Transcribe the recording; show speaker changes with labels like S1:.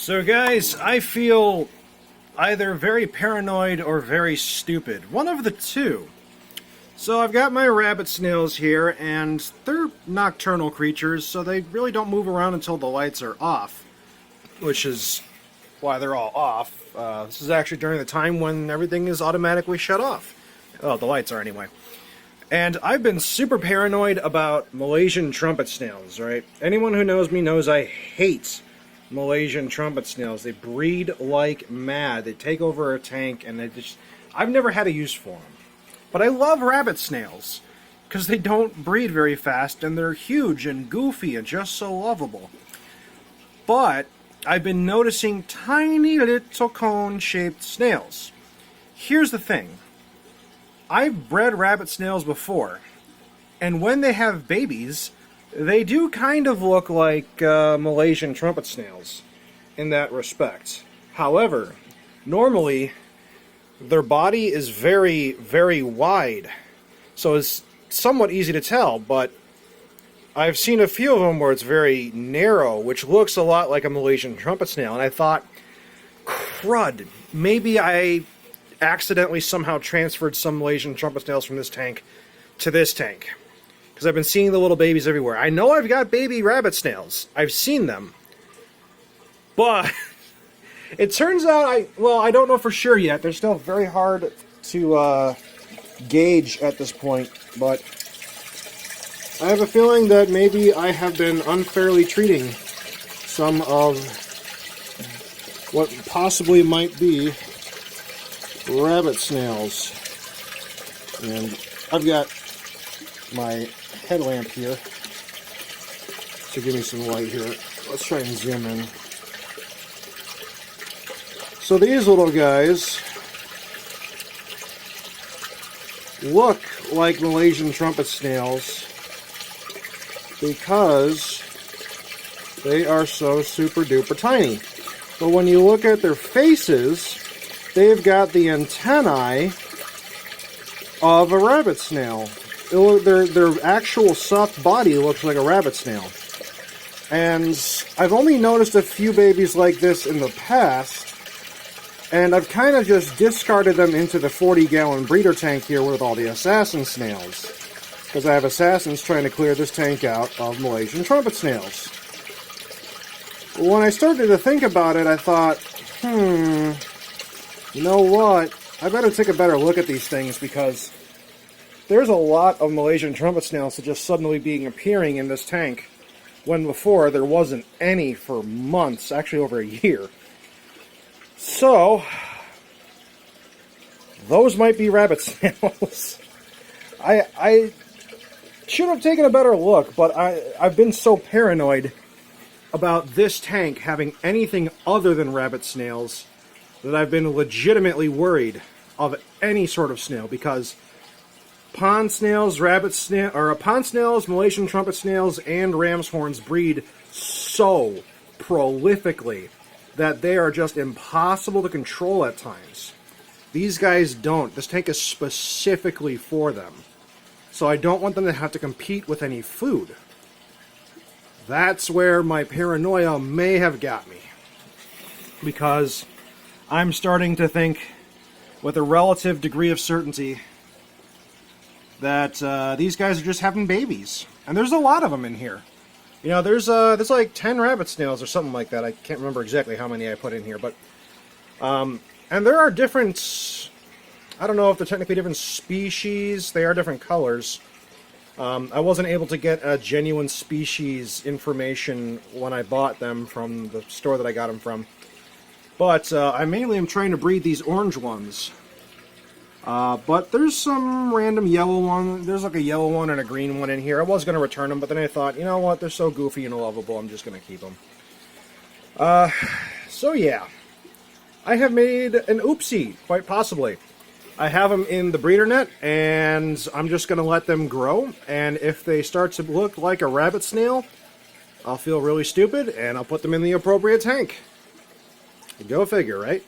S1: So guys, I feel either very paranoid or very stupid. One of the two. So I've got my rabbit snails here, and they're nocturnal creatures, so they really don't move around until the lights are off. Which is why they're all off. This is actually during the time when everything is automatically shut off. Oh, the lights are anyway. And I've been super paranoid about Malaysian trumpet snails, right? Anyone who knows me knows I hate Malaysian trumpet snails. They breed like mad. They take over a tank, and I've never had a use for them. But I love rabbit snails, because they don't breed very fast, and they're huge and goofy and just so lovable. But I've been noticing tiny little cone-shaped snails. Here's the thing. I've bred rabbit snails before, and when they have babies, they do kind of look like Malaysian trumpet snails in that respect. However, normally their body is very, very wide, so it's somewhat easy to tell, but I've seen a few of them where it's very narrow, which looks a lot like a Malaysian trumpet snail, and I thought, crud, maybe I accidentally somehow transferred some Malaysian trumpet snails from this tank to this tank. Because I've been seeing the little babies everywhere. I know I've got baby rabbit snails. I've seen them. But it turns out, I don't know for sure yet. They're still very hard to gauge at this point. But I have a feeling that maybe I have been unfairly treating some of what possibly might be rabbit snails. And I've got my headlamp here to give me some light here. Let's try and zoom in. So these little guys look like Malaysian trumpet snails because they are so super duper tiny. But when you look at their faces, they've got the antennae of a rabbit snail. Their actual soft body looks like a rabbit snail. And I've only noticed a few babies like this in the past, and I've kind of just discarded them into the 40-gallon breeder tank here with all the assassin snails. Because I have assassins trying to clear this tank out of Malaysian trumpet snails. When I started to think about it, I thought, you know what? I better take a better look at these things, because there's a lot of Malaysian trumpet snails that just suddenly appearing in this tank, when before there wasn't any for months, actually over a year. So, those might be rabbit snails. I should have taken a better look, but I've been so paranoid about this tank having anything other than rabbit snails that I've been legitimately worried of any sort of snail, because pond snails, pond snails, Malaysian trumpet snails, and ram's horns breed so prolifically that they are just impossible to control at times. These guys don't. This tank is specifically for them. So I don't want them to have to compete with any food. That's where my paranoia may have got me. Because I'm starting to think, with a relative degree of certainty, that these guys are just having babies. And there's a lot of them in here. You know, there's like 10 rabbit snails or something like that. I can't remember exactly how many I put in here, but and there are different, I don't know if they're technically different species. They are different colors. I wasn't able to get a genuine species information when I bought them from the store that I got them from. But I mainly am trying to breed these orange ones. But there's some random yellow one. There's like a yellow one and a green one in here. I was going to return them, but then I thought, you know what? They're so goofy and lovable, I'm just going to keep them. So yeah. I have made an oopsie, quite possibly. I have them in the breeder net, and I'm just going to let them grow. And if they start to look like a rabbit snail, I'll feel really stupid, and I'll put them in the appropriate tank. Go figure, right?